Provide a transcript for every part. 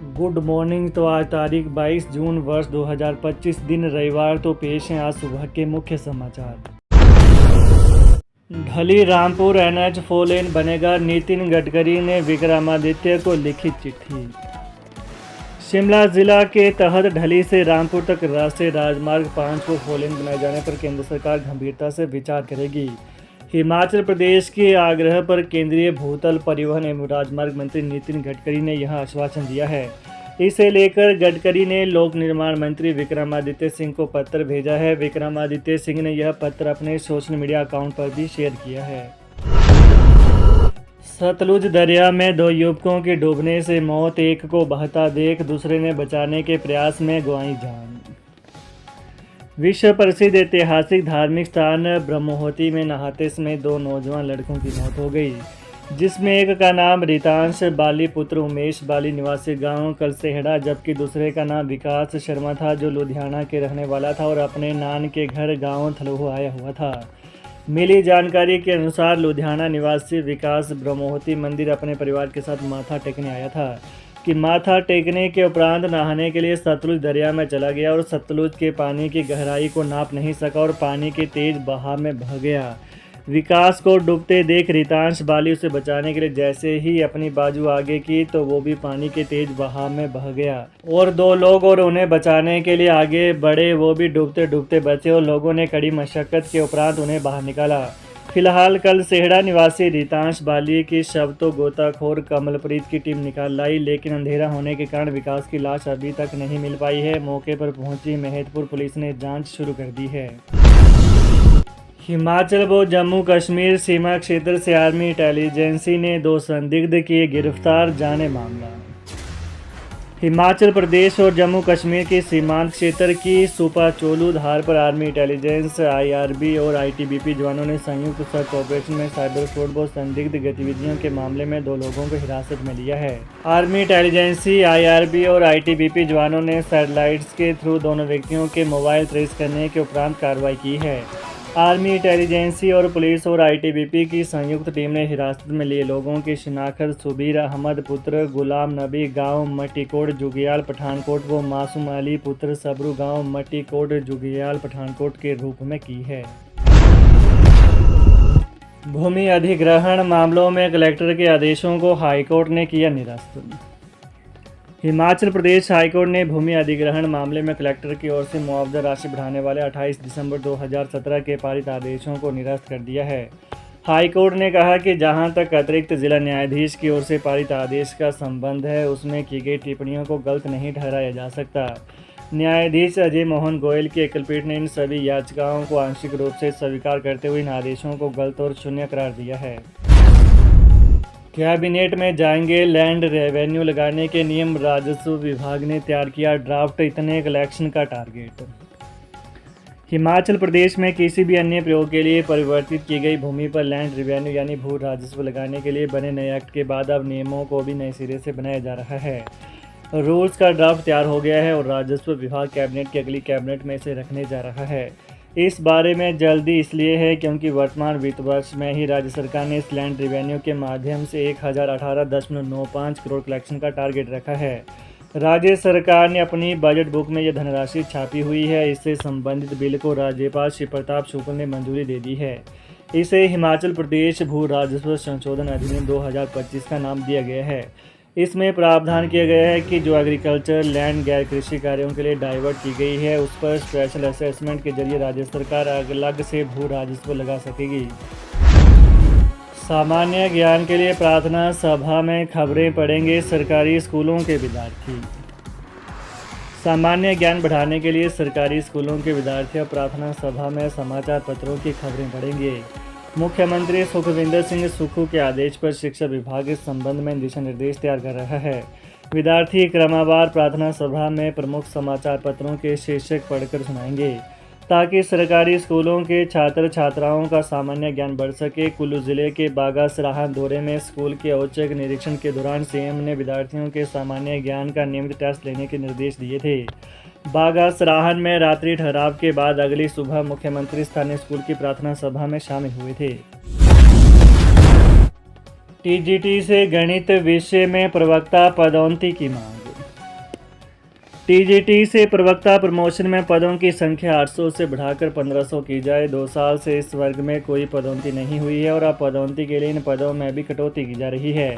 Good morning. तो आज तारीख 22 जून वर्ष 2025 दिन रविवार। तो पेश हैं आज सुबह के मुख्य समाचार। ढली रामपुर NH 4 लेन बनेगा, नितिन गडकरी ने विक्रमादित्य को लिखी चिट्ठी। शिमला जिला के तहत ढली से रामपुर तक राष्ट्रीय राजमार्ग 5 को 4 लेन बनाए जाने पर केंद्र सरकार गंभीरता से विचार करेगी। हिमाचल प्रदेश के आग्रह पर केंद्रीय भूतल परिवहन एवं राजमार्ग मंत्री नितिन गडकरी ने यह आश्वासन दिया है। इसे लेकर गडकरी ने लोक निर्माण मंत्री विक्रमादित्य सिंह को पत्र भेजा है। विक्रमादित्य सिंह ने यह पत्र अपने सोशल मीडिया अकाउंट पर भी शेयर किया है। सतलुज दरिया में 2 युवकों की डूबने से मौत, एक को बहता देख दूसरे ने बचाने के प्रयास में गंवाई जान। विश्व प्रसिद्ध ऐतिहासिक धार्मिक स्थान ब्रह्मोहती में नहाते समय 2 नौजवान लड़कों की मौत हो गई, जिसमें एक का नाम रितांश बाली पुत्र उमेश बाली निवासी गांव कलसेहड़ा जबकि दूसरे का नाम विकास शर्मा था, जो लुधियाना के रहने वाला था और अपने नान के घर गांव थलोह आया हुआ था। मिली जानकारी के अनुसार लुधियाना निवासी विकास ब्रह्मोहती मंदिर अपने परिवार के साथ माथा टेकने आया था कि माथा टेकने के उपरांत नहाने के लिए सतलुज दरिया में चला गया और सतलुज के पानी की गहराई को नाप नहीं सका और पानी के तेज बहाव में बह गया। विकास को डूबते देख रितांश बाली उसे बचाने के लिए जैसे ही अपनी बाजू आगे की तो वो भी पानी के तेज बहाव में बह गया और 2 लोग और उन्हें बचाने के लिए आगे बढ़े, वो भी डूबते डूबते बचे और लोगों ने कड़ी मशक्कत के उपरांत उन्हें बाहर निकाला। फिलहाल कलसेहड़ा निवासी रितांश बाली की शव तो गोताखोर कमलप्रीत की टीम निकाल लाई, लेकिन अंधेरा होने के कारण विकास की लाश अभी तक नहीं मिल पाई है। मौके पर पहुंची मेहतपुर पुलिस ने जांच शुरू कर दी है। हिमाचल व जम्मू कश्मीर सीमा क्षेत्र से आर्मी इंटेलिजेंसी ने 2 संदिग्ध किए गिरफ्तार, जाने मामला। हिमाचल प्रदेश और जम्मू कश्मीर के सीमांत क्षेत्र की सुपाचोलू धार पर आर्मी इंटेलिजेंस IRB और ITBP जवानों ने संयुक्त सर्च ऑपरेशन में साइबर फ्रॉड व संदिग्ध गतिविधियों के मामले में 2 लोगों को हिरासत में लिया है। आर्मी इंटेलिजेंसी IRB और ITBP जवानों ने सैटेलाइट्स के थ्रू दोनों व्यक्तियों के मोबाइल ट्रेस करने के उपरांत कार्रवाई की है। आर्मी इंटेलिजेंसी और पुलिस और ITBP की संयुक्त टीम ने हिरासत में लिए लोगों की शिनाख्त सुबीर अहमद पुत्र गुलाम नबी गांव मट्टीकोट जुगियाल पठानकोट व मासूम अली पुत्र सबरू गांव मट्टीकोट जुगियाल पठानकोट के रूप में की है। भूमि अधिग्रहण मामलों में कलेक्टर के आदेशों को हाईकोर्ट ने किया निरस्त। हिमाचल प्रदेश हाईकोर्ट ने भूमि अधिग्रहण मामले में कलेक्टर की ओर से मुआवजा राशि बढ़ाने वाले 28 दिसंबर 2017 के पारित आदेशों को निरस्त कर दिया है। हाईकोर्ट ने कहा कि जहां तक अतिरिक्त जिला न्यायाधीश की ओर से पारित आदेश का संबंध है, उसमें की गई टिप्पणियों को गलत नहीं ठहराया जा सकता। न्यायाधीश अजय मोहन गोयल की एकलपीठ ने इन सभी याचिकाओं को आंशिक रूप से स्वीकार करते हुए इन आदेशों को गलत और शून्य करार दिया है। कैबिनेट में जाएंगे लैंड रेवेन्यू लगाने के नियम, राजस्व विभाग ने तैयार किया ड्राफ्ट, इतने कलेक्शन का टारगेट। हिमाचल प्रदेश में किसी भी अन्य प्रयोग के लिए परिवर्तित की गई भूमि पर लैंड रेवेन्यू यानी भू राजस्व लगाने के लिए बने नए एक्ट के बाद अब नियमों को भी नए सिरे से बनाया जा रहा है। रूल्स का ड्राफ्ट तैयार हो गया है और राजस्व विभाग कैबिनेट की अगली कैबिनेट में इसे रखने जा रहा है। इस बारे में जल्दी इसलिए है क्योंकि वर्तमान वित्त वर्ष में ही राज्य सरकार ने इस लैंड रेवेन्यू के माध्यम से 1018.95 करोड़ कलेक्शन का टारगेट रखा है। राज्य सरकार ने अपनी बजट बुक में यह धनराशि छापी हुई है। इससे संबंधित बिल को राज्यपाल श्री प्रताप शुक्ल ने मंजूरी दे दी है। इसे हिमाचल प्रदेश भू राजस्व संशोधन अधिनियम 2025 का नाम दिया गया है। इसमें प्रावधान किया गया है कि जो एग्रीकल्चर लैंड गैर कृषि कार्यों के लिए डाइवर्ट की गई है, उस पर स्पेशल असेसमेंट के जरिए राज्य सरकार अलग से भू राजस्व लगा सकेगी। सामान्य ज्ञान के लिए प्रार्थना सभा में खबरें पढ़ेंगे सरकारी स्कूलों के विद्यार्थी। सामान्य ज्ञान बढ़ाने के लिए सरकारी स्कूलों के विद्यार्थी अब प्रार्थना सभा में समाचार पत्रों की खबरें पढ़ेंगे। मुख्यमंत्री सुखविंदर सिंह सुक्खू के आदेश पर शिक्षा विभाग इस संबंध में दिशा निर्देश तैयार कर रहा है। विद्यार्थी क्रमवार प्रार्थना सभा में प्रमुख समाचार पत्रों के शीर्षक पढ़कर सुनाएंगे ताकि सरकारी स्कूलों के छात्र छात्राओं का सामान्य ज्ञान बढ़ सके। कुल्लू जिले के बागा सराहन दौरे में स्कूल के औचक निरीक्षण के दौरान सीएम ने विद्यार्थियों के सामान्य ज्ञान का नियमित टेस्ट लेने के निर्देश दिए थे। बागा सराहन में रात्रि ठहराव के बाद अगली सुबह मुख्यमंत्री स्थानीय स्कूल की प्रार्थना सभा में शामिल हुए थे। टीजीटी से गणित विषय में प्रवक्ता पदोन्नति की मांग। टीजीटी से प्रवक्ता प्रमोशन में पदों की संख्या 800 से बढ़ाकर 1500 की जाए। 2 साल से इस वर्ग में कोई पदोन्नति नहीं हुई है और अब पदोन्नति के लिए इन पदों में भी कटौती की जा रही है।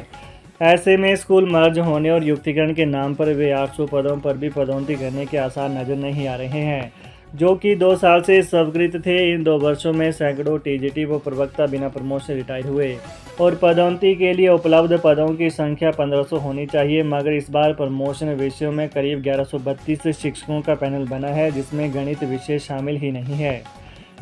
ऐसे में स्कूल मर्ज होने और युक्तिकरण के नाम पर वे 800 पदों पर भी पदोन्नति करने के आसार नजर नहीं आ रहे हैं, जो कि 2 साल से स्वीकृत थे। इन 2 वर्षों में सैकड़ों टीजीटी व प्रवक्ता बिना प्रमोशन रिटायर हुए और पदोन्नति के लिए उपलब्ध पदों की संख्या 1500 होनी चाहिए, मगर इस बार प्रमोशन विषयों में करीब 1132 शिक्षकों का पैनल बना है, जिसमें गणित विषय शामिल ही नहीं है।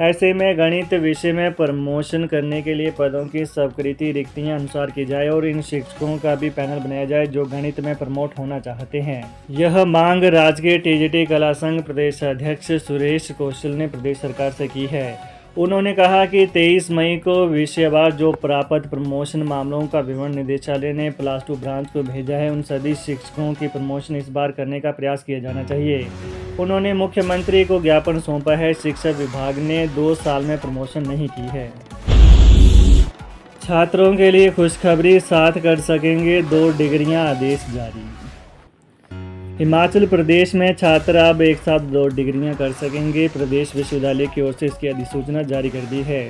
ऐसे में गणित विषय में प्रमोशन करने के लिए पदों की स्वीकृति रिक्तियां अनुसार की जाए और इन शिक्षकों का भी पैनल बनाया जाए जो गणित में प्रमोट होना चाहते हैं। यह मांग राजकीय टीजीटी कला संघ प्रदेश अध्यक्ष सुरेश कौशल ने प्रदेश सरकार से की है। उन्होंने कहा कि 23 मई को विषयवार जो प्राप्त प्रमोशन मामलों का विवरण निदेशालय ने +2 ब्रांच को भेजा है, उन सभी शिक्षकों की प्रमोशन इस बार करने का प्रयास किया जाना चाहिए। उन्होंने मुख्यमंत्री को ज्ञापन सौंपा है। शिक्षा विभाग ने 2 साल में प्रमोशन नहीं की है। छात्रों के लिए खुशखबरी, 7 कर सकेंगे 2 डिग्रियां, आदेश जारी। हिमाचल प्रदेश में छात्र अब एक साथ 2 डिग्रियां कर सकेंगे। प्रदेश विश्वविद्यालय की ओर से इसकी अधिसूचना जारी कर दी है।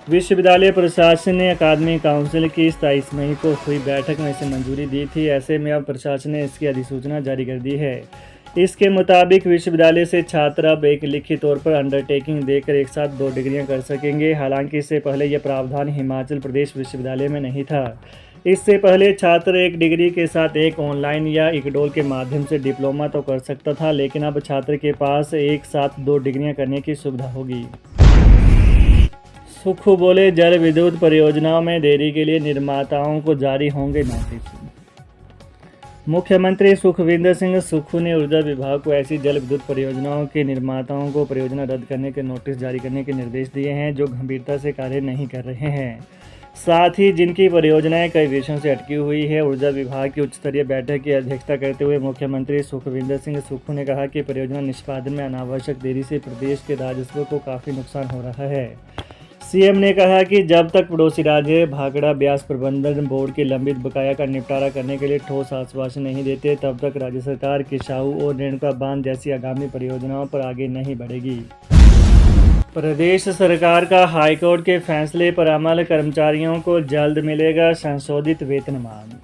विश्वविद्यालय प्रशासन ने अकादमिक काउंसिल की 27 मई को हुई बैठक में इसे मंजूरी दी थी। ऐसे में अब प्रशासन ने इसकी अधिसूचना जारी कर दी है। इसके मुताबिक विश्वविद्यालय से छात्र अब एक लिखित तौर पर अंडरटेकिंग देकर एक साथ 2 डिग्रियां कर सकेंगे। हालांकि इससे पहले यह प्रावधान हिमाचल प्रदेश विश्वविद्यालय में नहीं था। इससे पहले छात्र एक डिग्री के साथ एक ऑनलाइन या इकडोल के माध्यम से डिप्लोमा तो कर सकता था, लेकिन अब छात्र के पास एक साथ 2 डिग्रियां करने की सुविधा होगी। सुक्खू बोले, जल विद्युत परियोजनाओं में देरी के लिए निर्माताओं को जारी होंगे नोटिस। मुख्यमंत्री सुखविंदर सिंह सुक्खू ने ऊर्जा विभाग को ऐसी जल विद्युत परियोजनाओं के निर्माताओं को परियोजना रद्द करने के नोटिस जारी करने के निर्देश दिए हैं जो गंभीरता से कार्य नहीं कर रहे हैं, साथ ही जिनकी परियोजनाएं कई विषयों से अटकी हुई है। ऊर्जा विभाग की उच्च स्तरीय बैठक की अध्यक्षता करते हुए मुख्यमंत्री सुखविंदर सिंह सुक्खू ने कहा कि परियोजना निष्पादन में अनावश्यक देरी से प्रदेश के राजस्व को काफ़ी नुकसान हो रहा है। सीएम ने कहा कि जब तक पड़ोसी राज्य भाखड़ा ब्यास प्रबंधन बोर्ड के लंबित बकाया का निपटारा करने के लिए ठोस आश्वासन नहीं देते, तब तक राज्य सरकार किसाऊ और रेणुका बांध जैसी आगामी परियोजनाओं पर आगे नहीं बढ़ेगी। प्रदेश सरकार का हाईकोर्ट के फैसले पर अमल, कर्मचारियों को जल्द मिलेगा संशोधित वेतनमान।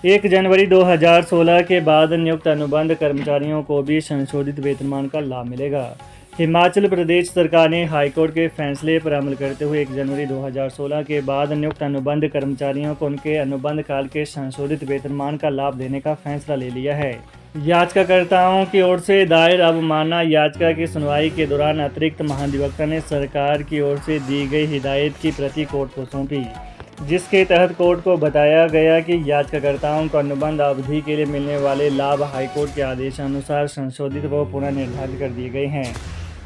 1 जनवरी 2016 के बाद नियुक्त अनुबंध कर्मचारियों को भी संशोधित वेतनमान का लाभ मिलेगा। हिमाचल प्रदेश सरकार ने हाईकोर्ट के फैसले पर अमल करते हुए 1 जनवरी 2016 के बाद नियुक्त अनुबंध कर्मचारियों को उनके अनुबंध काल के संशोधित वेतनमान का लाभ देने का फैसला ले लिया है। याचिकाकर्ताओं की ओर से दायर अवमानना याचिका की सुनवाई के दौरान अतिरिक्त महाधिवक्ता ने सरकार की ओर से दी गई हिदायत की प्रति कोर्ट को सौंपी, जिसके तहत कोर्ट को बताया गया कि याचिकाकर्ताओं को अनुबंध अवधि के लिए मिलने वाले लाभ हाईकोर्ट के आदेशानुसार संशोधित व पुनः निर्धारित कर दिए गए हैं।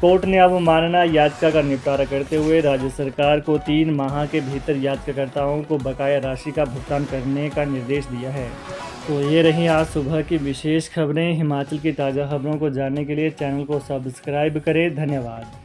कोर्ट ने अवमानना याचिका का निपटारा करते हुए राज्य सरकार को 3 माह के भीतर याचिकाकर्ताओं को बकाया राशि का भुगतान करने का निर्देश दिया है। तो ये रही आज सुबह की विशेष खबरें। हिमाचल की ताज़ा खबरों को जानने के लिए चैनल को सब्सक्राइब करें। धन्यवाद।